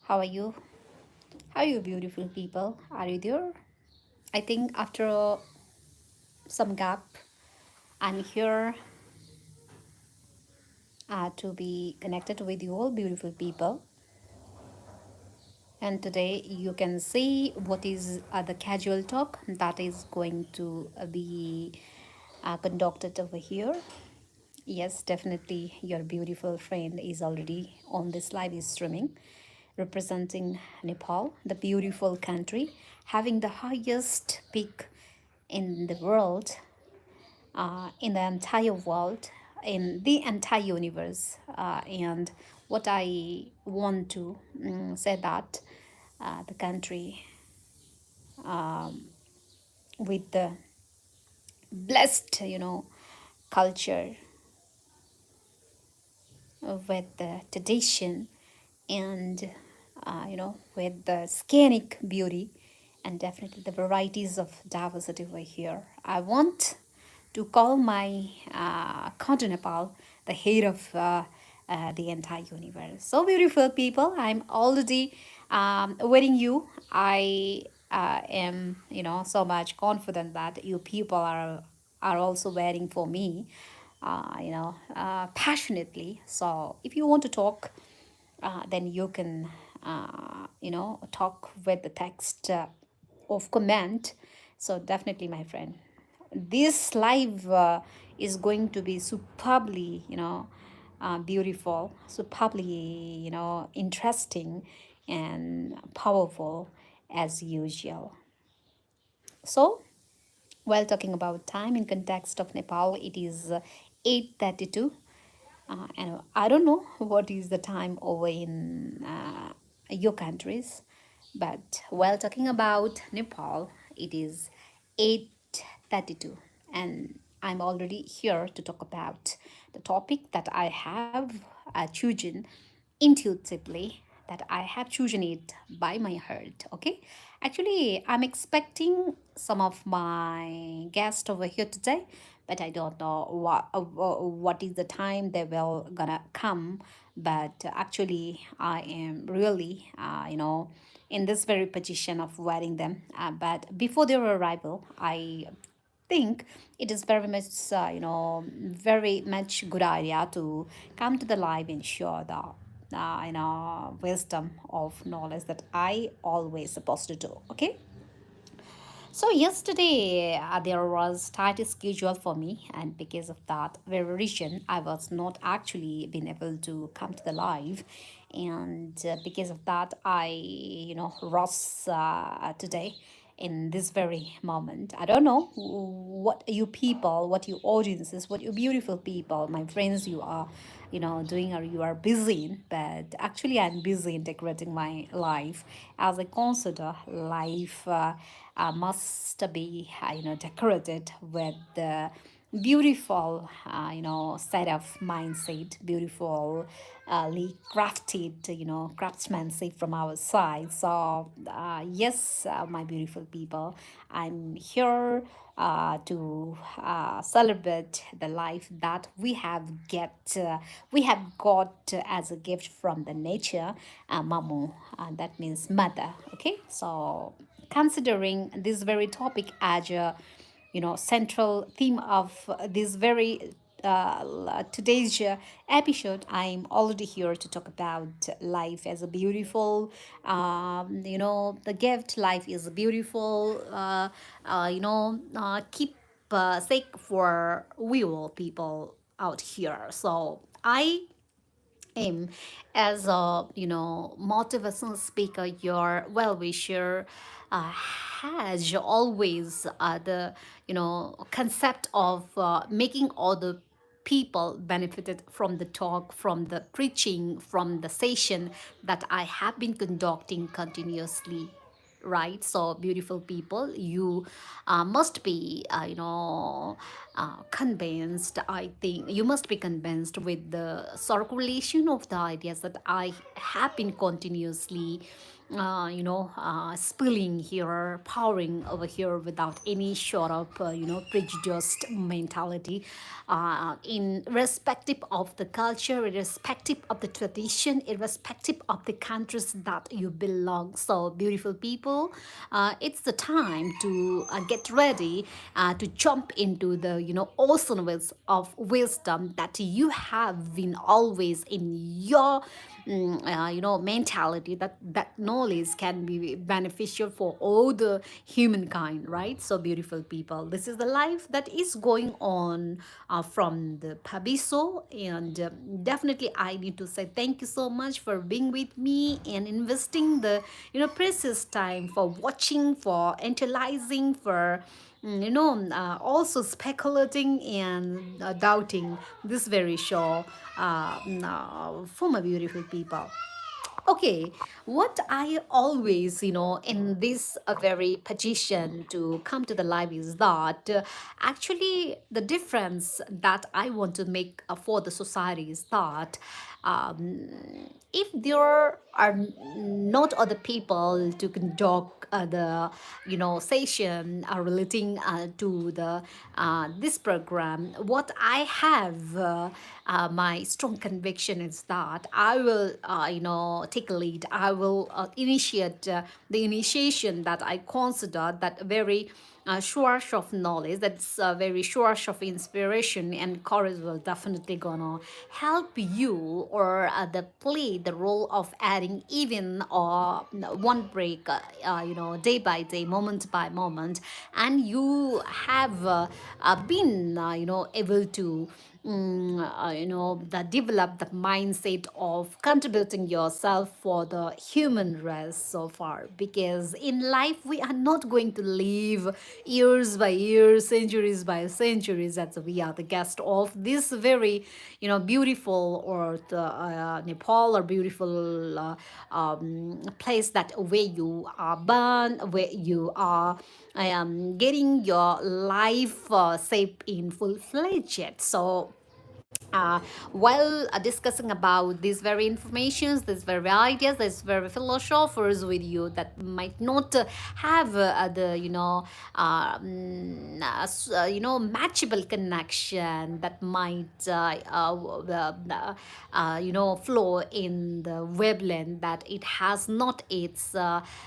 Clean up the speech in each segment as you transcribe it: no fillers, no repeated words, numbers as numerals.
How are you? How are you, beautiful people? Are you there? I think after some gap, I'm here to be connected with you all, beautiful people. And today you can see what is the casual talk that is going to be conducted over here. Yes, definitely, your beautiful friend is already on this live streaming, representing Nepal, the beautiful country, having the highest peak in the world, in the entire world, in the entire universe. And what I want to say that the country with the blessed, culture, with the tradition, and with the scenic beauty, and definitely the varieties of diversity over here. I want to call my country Nepal the head of the entire universe. So beautiful people, I'm already waiting you. I am, so much confident that you people are also waiting for me, passionately. So if you want to talk, then you can, talk with the text of comment. So definitely, my friend, this live is going to be superbly, beautiful, superbly, interesting and powerful as usual. So while talking about time in context of Nepal, it is 8:32. And I don't know what is the time over in your countries, but while talking about Nepal, it is 8:32, and I'm already here to talk about the topic that I have chosen intuitively, that I have chosen it by my heart. Okay, actually, I'm expecting some of my guests over here today, but I don't know what is the time they will gonna come. But actually, I am really, in this very position of wearing them. But before their arrival, I think it is very much very much good idea to come to the live and share the wisdom of knowledge that I always supposed to do. Okay, so yesterday there was tight schedule for me, and because of that very reason, I was not actually been able to come to the live, and because of that, I rush today in this very moment. I don't know what you people, what you audiences, what you beautiful people, my friends, you are, doing, or you are busy in. But actually, I'm busy in decorating my life, as I consider life must be, decorated with the beautiful, set of mindset, beautiful crafted, craftsmanship from our side. So yes, my beautiful people, I'm here to celebrate the life that we have got as a gift from the nature, mamu, that means mother. Okay, so considering this very topic as a central theme of this very today's episode, I'm already here to talk about life as a beautiful, the gift. Life is a beautiful, keep sake for we all people out here. So I aim as a motivational speaker, your well wisher, has always the concept of making other people benefited from the talk, from the preaching, from the session that I have been conducting continuously, right? So beautiful people, you must be convinced. I think you must be convinced with the circulation of the ideas that I have been continuously spilling here, powering over here without any sort of, prejudiced mentality, in irrespective of the culture, irrespective of the tradition, irrespective of the countries that you belong. So, beautiful people, it's the time to get ready to jump into the, awesomeness of wisdom that you have been always in your mentality, that knowledge can be beneficial for all the humankind, right? So, beautiful people, this is the life that is going on from the Pabiso. And definitely I need to say thank you so much for being with me and investing the, precious time for watching, for analyzing, for also speculating and doubting this very show, for my beautiful people. Okay, what I always, in this very position to come to the life is that actually the difference that I want to make for the society is that if there are not other people to conduct the, session relating to the this program, what I have my strong conviction is that I will, take a lead. I will initiate the initiation that I consider that very source of knowledge, that's a very source of inspiration and courage will definitely gonna help you, or the play the role of adding even one break, day by day, moment by moment, and you have been, able to that develop the mindset of contributing yourself for the human race so far, because in life we are not going to live years by years, centuries by centuries, as we are the guest of this very, beautiful, or the Nepal, or beautiful place that where you are born, where you are getting your life saved in full-fledged. So uh, while discussing about these very informations, these very ideas, these very philosophers with you that might not have the, matchable connection that might flow in the wavelength, that it has not its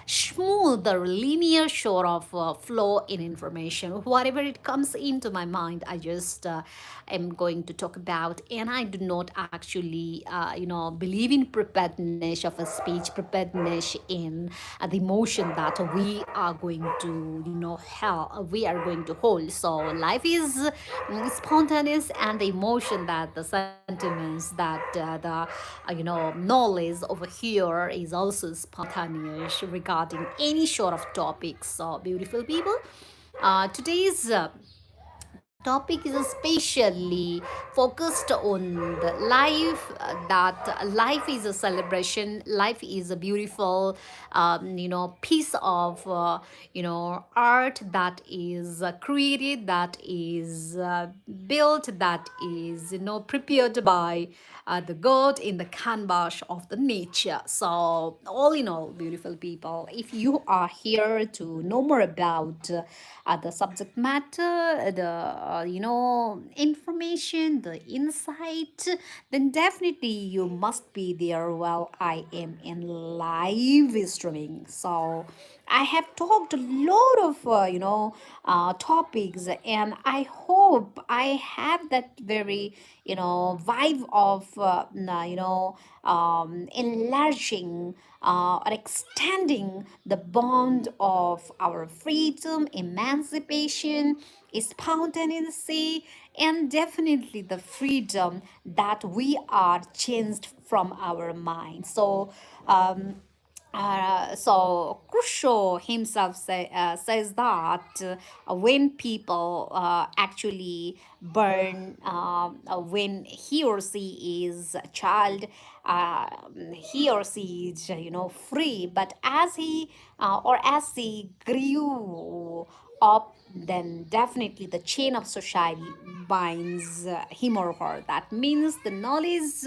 smooth or linear sort of flow in information. Whatever it comes into my mind, I just am going to talk about, and I do not actually, believe in preparedness of a speech, preparedness in the emotion that we are going to, we are going to hold. So life is spontaneous, and the emotion, that the sentiments, that the knowledge over here is also spontaneous regarding any sort of topics. So, beautiful people, today's topic is especially focused on the life, that life is a celebration, life is a beautiful piece of art that is created, that is built, that is prepared by the god in the canvas of the nature. So, all in all, beautiful people, if you are here to know more about the subject matter, the information, the insight, then definitely you must be there while I am in live streaming. So I have talked a lot of topics, and I hope I have that very vibe of enlarging or extending the bond of our freedom, emancipation, spontaneity, and definitely the freedom that we are changed from our mind. So Khrushchev himself says that when people actually burn, when he or she is a child, uh, he or she is free. But as he or as he grew up, then definitely the chain of society binds him or her. That means the knowledge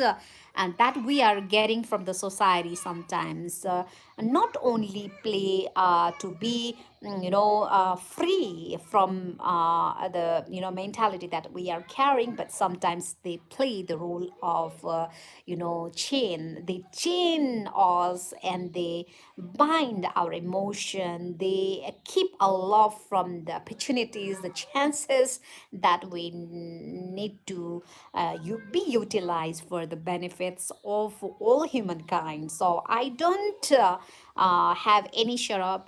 and that we are getting from the society sometimes, not only play to be free from the mentality that we are carrying, but sometimes they play the role of they chain us, and they bind our emotion. They keep love from the opportunities, the chances that we need to be utilized for the benefits of all humankind. So I don't have any sort of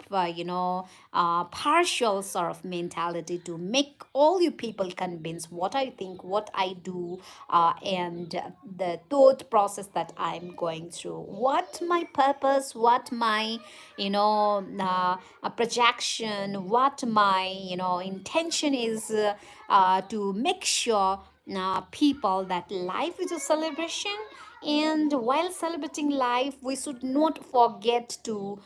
partial sort of mentality to make all you people convinced what I think, what I do, and the thought process that I'm going through, what my purpose, what my projection, what my intention is, to make sure people that life is a celebration, and while celebrating life we should not forget to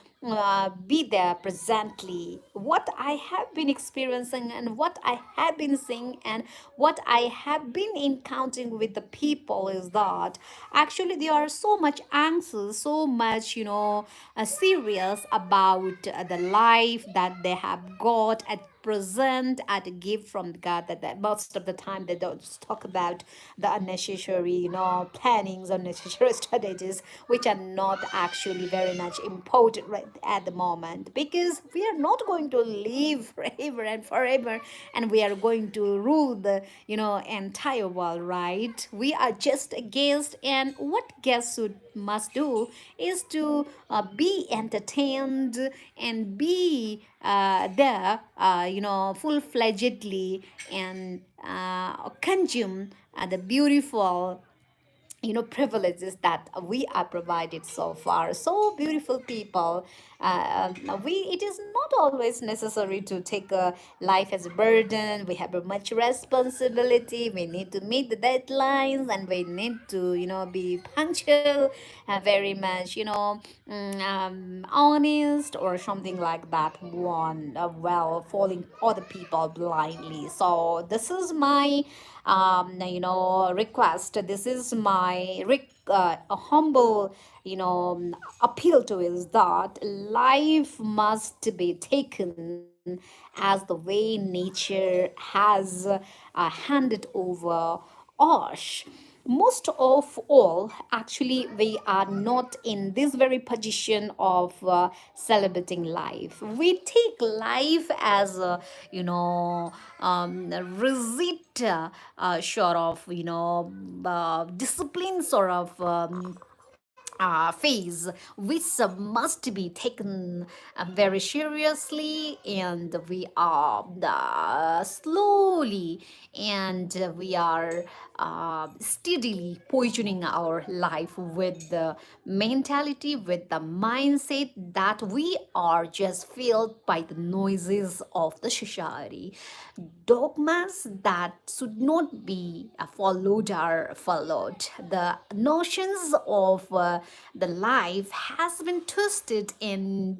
be there presently. What I have been experiencing, and what I have been seeing, and what I have been encountering with the people is that actually they are so much anxious, so much serious about the life that they have got at present, at a gift from God, that most of the time they don't talk about the unnecessary plannings, unnecessary strategies, which are not actually very much important right at the moment, because we are not going to live forever and forever, and we are going to rule the entire world, right? We are just a guest, and what guests should must do is to be entertained and be there, full-fledgedly, and consume the beautiful privileges that we are provided so far. So beautiful people, we it is not always necessary to take life as a burden. We have a much responsibility, we need to meet the deadlines, and we need to be punctual, very much honest, or something like that one, well, following other people blindly. So this is my request. This is my a humble appeal to is that life must be taken as the way nature has handed over us. Most of all, actually, we are not in this very position of celebrating life. We take life as a rigid sort of discipline sort of phase, which must be taken very seriously, and we are slowly, and we are steadily poisoning our life with the mentality, with the mindset that we are just filled by the noises of the society. Dogmas that should not be followed are followed. The notions of the life has been twisted and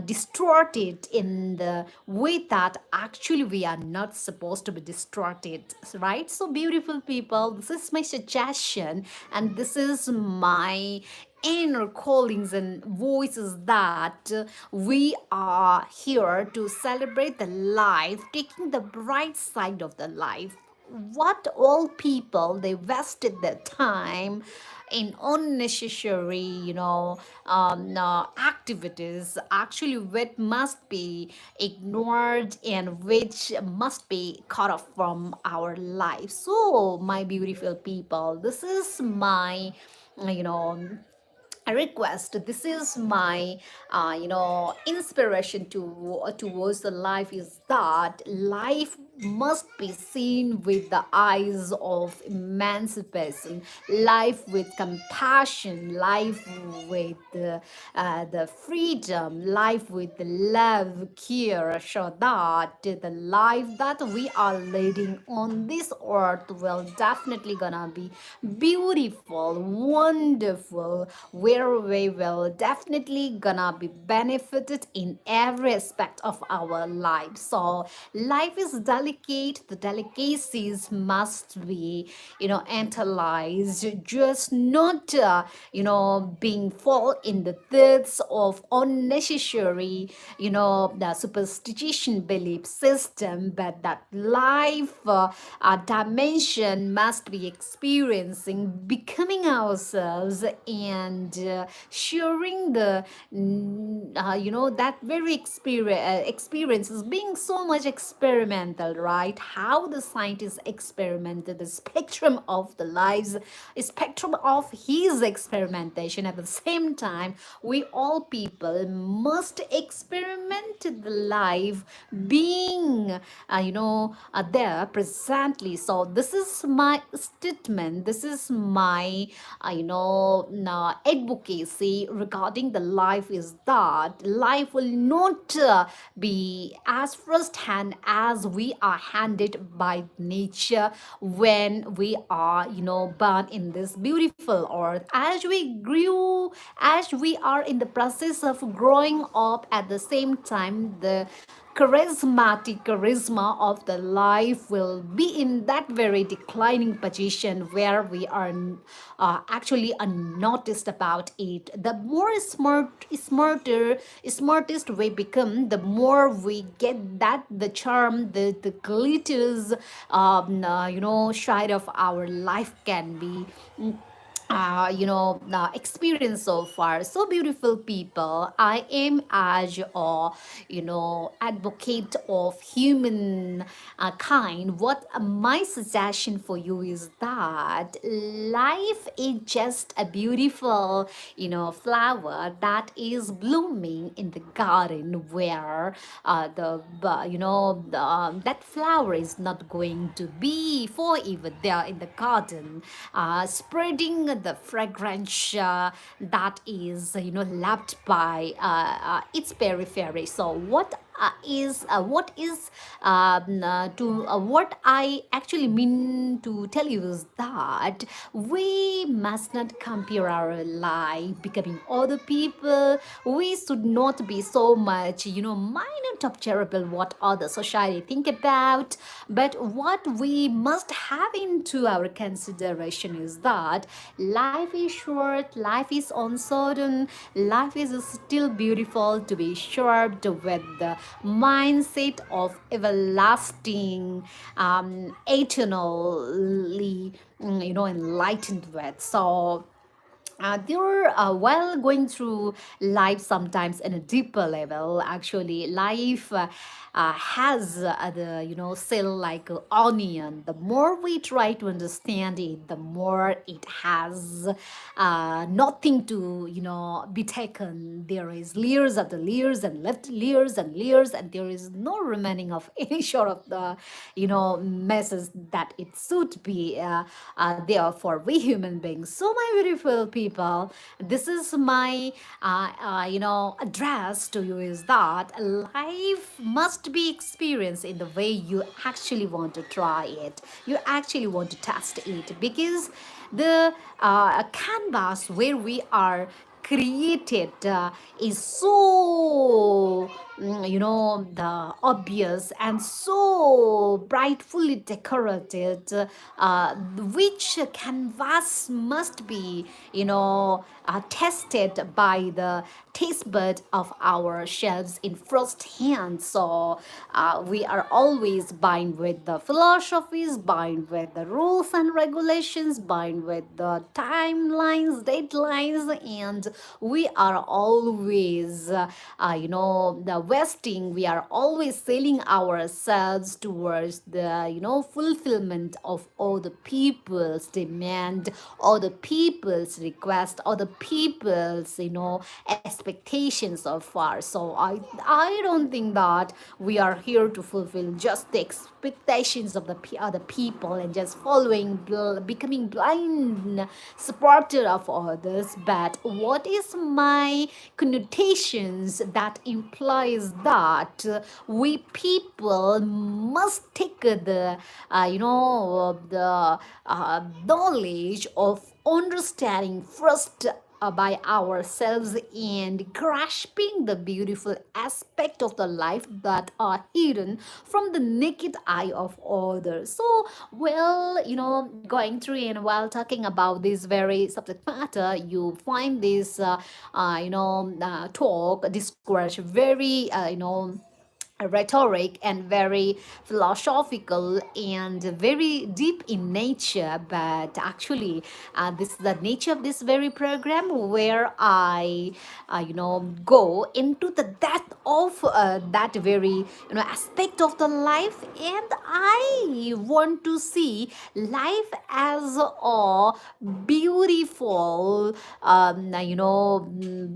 distorted in the way that actually we are not supposed to be distorted, right? So beautiful people, this is my suggestion, and this is my inner callings and voices that we are here to celebrate the life, taking the bright side of the life. What all people they wasted their time in unnecessary activities, actually which must be ignored and which must be cut off from our life. So my beautiful people, this is my you know a request. This is my inspiration to towards the life is that life must be seen with the eyes of emancipation, life with compassion, life with the freedom, life with the love, care, so that the life that we are leading on this earth will definitely gonna be beautiful, wonderful, where we will definitely gonna be benefited in every aspect of our life. So life is delicate, the delicacies must be, analyzed, just not, being fall in the threads of unnecessary, the superstition belief system, but that life dimension must be experiencing, becoming ourselves, and sharing the, that very experience is being so much experimental, right? How the scientists experimented the spectrum of the lives, spectrum of his experimentation. At the same time, we all people must experiment the life being, there presently. So this is my statement, this is my, advocacy regarding the life, is that life will not be as first hand as we are handed by nature when we are, born in this beautiful earth. As we grew, as we are in the process of growing up, at the same time, the charisma of the life will be in that very declining position where we are actually unnoticed about it. The more smartest we become, the more we get that the charm, the glitters, side of our life can be, experience so far. So beautiful people, I am as a, advocate of human kind. What my suggestion for you is that life is just a beautiful, flower that is blooming in the garden, where that flower is not going to be forever there in the garden, spreading the fragrance that is, loved by its periphery. So what is to what I actually mean to tell you is that we must not compare our life becoming other people. We should not be so much, minor observable what other society think about. But what we must have into our consideration is that life is short, life is uncertain, life is still beautiful to be shaped with the mindset of everlasting, eternally, enlightened with. So they're while going through life sometimes in a deeper level. Actually, life has the, cell like a onion. The more we try to understand it, the more it has nothing to, be taken. There is layers after layers and left layers and layers, and there is no remaining of any sort of the, messes that it should be there for we human beings. So my beautiful people, this is my address to you, is that life must be experienced in the way you actually want to try it, you actually want to test it, because the canvas where we are created is so, the obvious and so brightfully decorated, which canvas must be, tested by the taste bud of our shelves in first hand. So we are always bind with the philosophies, bind with the rules and regulations, bind with the timelines, deadlines, and we are always, the wasting. We are always selling ourselves towards the, fulfillment of all the people's demand, all the people's request, all the people's, expectations so far. So I don't think that we are here to fulfill just the expectations of the other people and just following, becoming blind supporter of others. But what is my connotations that implies that we people must take the, the knowledge of understanding first by ourselves and grasping the beautiful aspect of the life that are hidden from the naked eye of others. So, well, going through and while talking about this very subject matter, you find this, talk, discourse very, rhetoric and very philosophical and very deep in nature. But actually, this is the nature of this very program where I go into the depth of that very aspect of the life, and I want to see life as a beautiful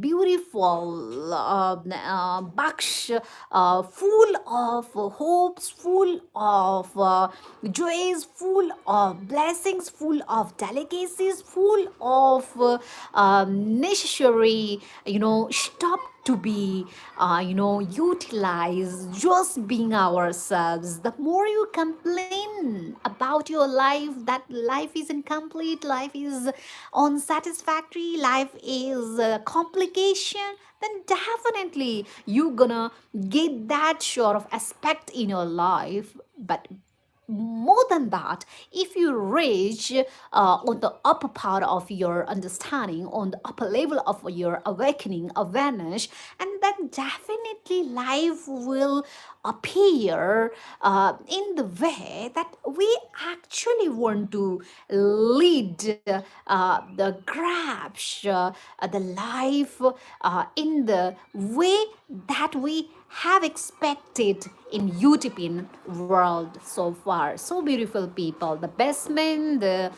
beautiful baksh, full of hopes, full of joys, full of blessings, full of delicacies, full of necessary, stuff to be, utilized, just being ourselves. The more you complain about your life, that life is incomplete, life is unsatisfactory, life is a complication, then definitely you gonna get that sort of aspect in your life. But more than that, if you reach on the upper part of your understanding, on the upper level of your awakening awareness, and then definitely life will appear in the way that we actually want to lead the grabs the life in the way that we have expected in utopian world so far. So beautiful people, the basement, the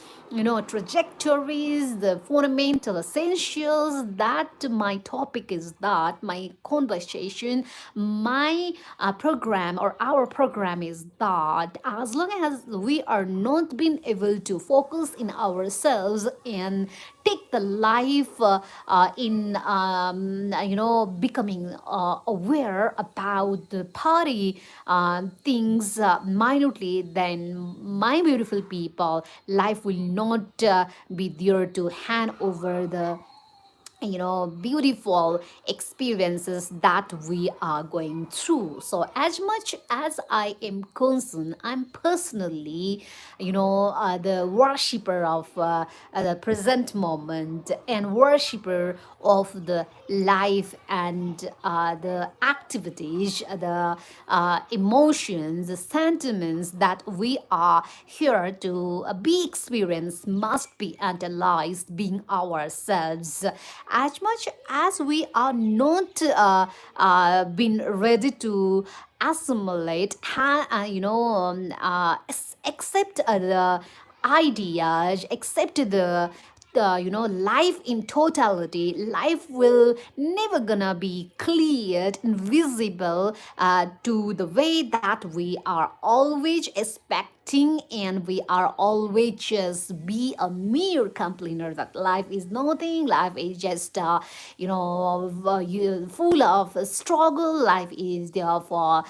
trajectories, the fundamental essentials. That my topic is, that my conversation, my program or our program is that as long as we are not being able to focus in ourselves and take the life in becoming aware about the party things minutely, then my beautiful people, life will not be there to hand over the beautiful experiences that we are going through. So as much as I am concerned, I'm personally the worshipper of the present moment and worshipper of the life and the activities, the emotions, the sentiments that we are here to be experienced must be analyzed being ourselves. As much as we are not been ready to assimilate, accept the ideas, accept the life in totality, life will never gonna be cleared and visible to the way that we are always expecting, and we are always just be a mere complainer that life is nothing, life is just full of struggle, life is therefore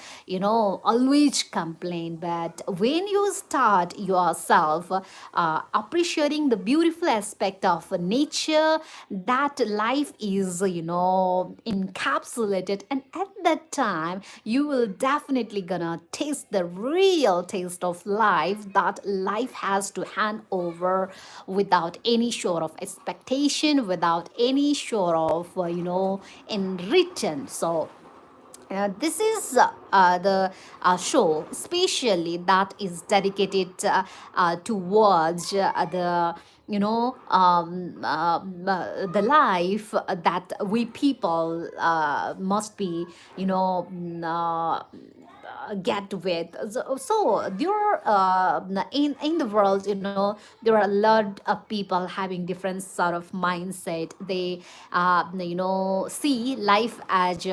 always complain. But when you start yourself appreciating the beautiful aspect of nature, that life is encapsulated, and at that time you will definitely gonna taste the real taste of life that life has to hand over without any sort of expectation, without any sort of in written. So this is the show specially that is dedicated towards the the life that we people must be get with. So there in the world, there are a lot of people having different sort of mindset. They see life as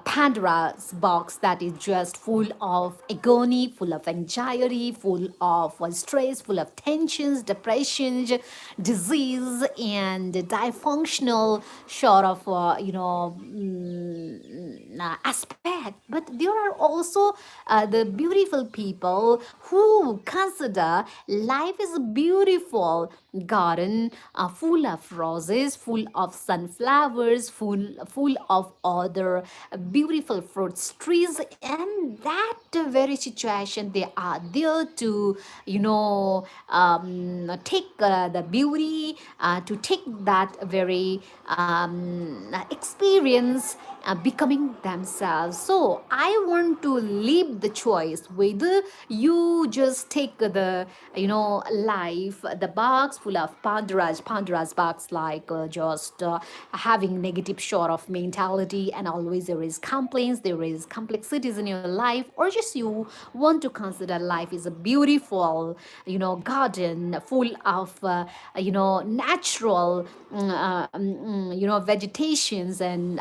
Pandora's box that is just full of agony, full of anxiety, full of stress, full of tensions, depressions, disease, and dysfunctional sort of aspect. But there are also the beautiful people who consider life is a beautiful garden, full of roses, full of sunflowers, full of other beautiful fruits trees, and that very situation they are there to take the beauty, to take that very experience, becoming themselves. So I want to leave the choice whether you just take the life, the box full of Pandora's box, like just having negative sort of mentality, and always there is complaints, there is complexities in your life, or just you want to consider life is a beautiful garden full of natural vegetations and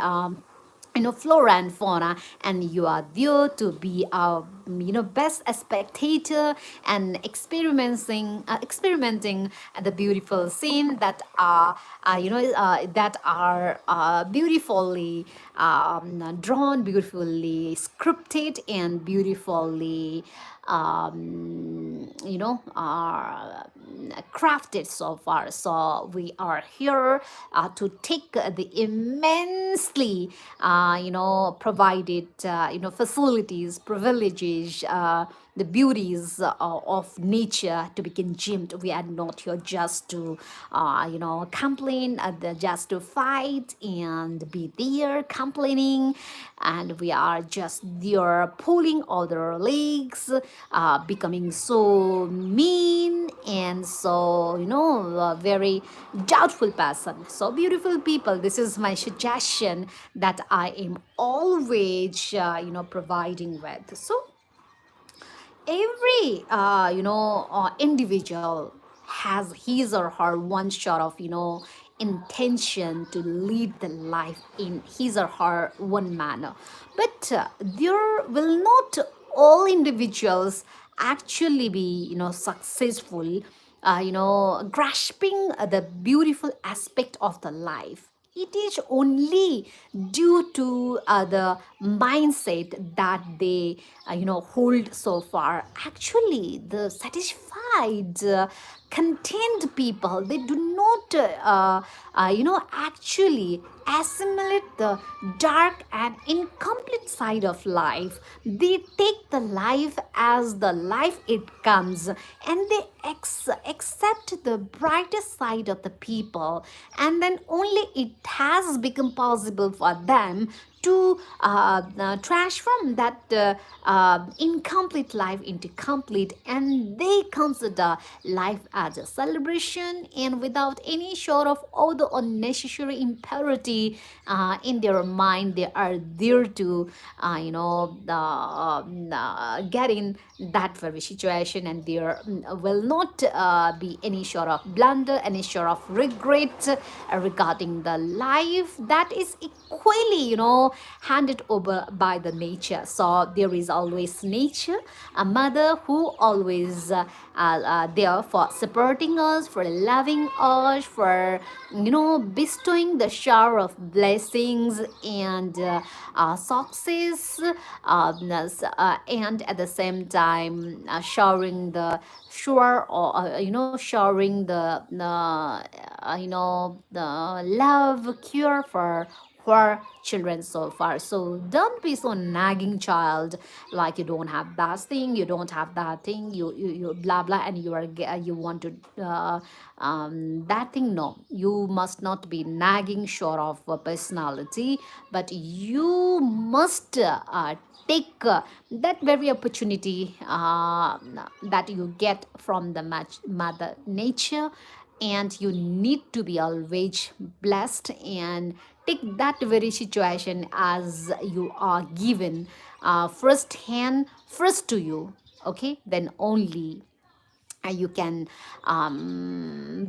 flora and fauna, and you are there to be our best spectator and experimenting the beautiful scene that are beautifully drawn, beautifully scripted, and beautifully crafted so far. So we are here to take the immensely, provided, facilities, privileges, the beauties of nature to be consumed. We are not here just to, complain, just to fight and be there complaining, and we are just there pulling other legs, becoming so mean and so very doubtful person. So beautiful people, this is my suggestion that I am always providing with. So every individual has his or her one shot of intention to lead the life in his or her one manner, but there will not all individuals actually be successful, grasping the beautiful aspect of the life. It is only due to the mindset that they hold so far. Actually, the satisfied, content people, they do not actually assimilate the dark and incomplete side of life. They take the life as the life it comes, and they accept the brightest side of the people, and then only it has become possible for them to transform that incomplete life into complete, and they consider life as a celebration, and without any sort of other unnecessary impurity in their mind, they are there to get in that very situation, and there will not be any sort of blunder, any sort of regret regarding the life that is equally handed over by the nature. So there is always nature, a mother who always there for supporting us, for loving us, for bestowing the shower of blessings and success, and at the same time showering the sure or showering the love cure for children so far. So don't be so nagging child, like you don't have that thing, you don't have that thing, you blah blah, and you want to that thing. No, you must not be nagging short of personality, but you must take that very opportunity that you get from the mother nature, and you need to be always blessed and take that very situation as you are given first hand, first to you. Okay, then only You can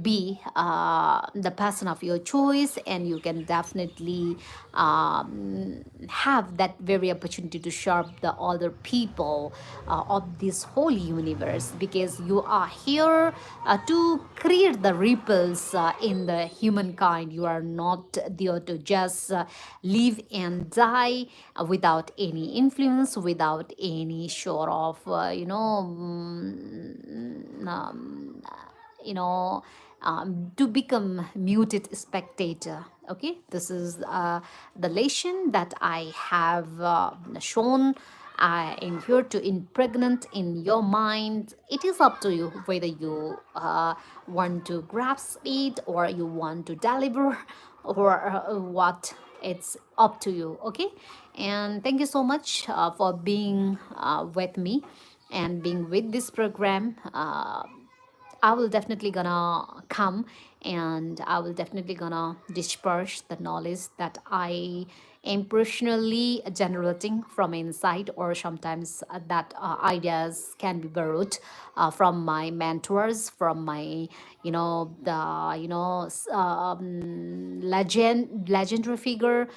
be the person of your choice, and you can definitely have that very opportunity to serve the other people of this whole universe, because you are here to create the ripples in the humankind. You are not there to just live and die without any influence, without any sort of you know to become muted spectator. Okay, this is the lesson that I have shown in here to impregnate in your mind. It is up to you whether you want to grasp it or you want to deliver or what. It's up to you. Okay, and thank you so much for being with me and being with this program. I will definitely gonna come, and I will definitely gonna disperse the knowledge that I am personally generating from inside, or sometimes that ideas can be borrowed from my mentors, from my the legendary figure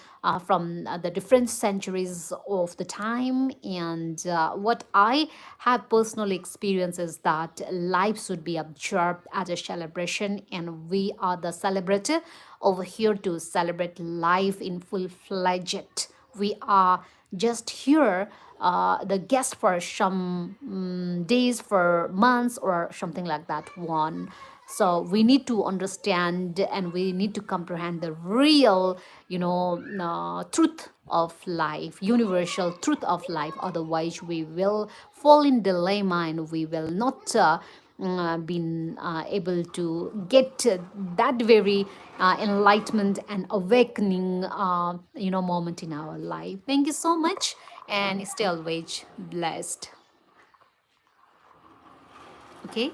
from the different centuries of the time. And what I have personally experienced is that life should be observed as a celebration, and we are the celebrator over here to celebrate life in full-fledged. We are just here, the guest for some days, for months, or something like that one. So we need to understand and we need to comprehend the real truth of life, universal truth of life. Otherwise we will fall in dilemma, and we will not been able to get that very enlightenment and awakening moment in our life. Thank you so much, and stay always blessed. Okay.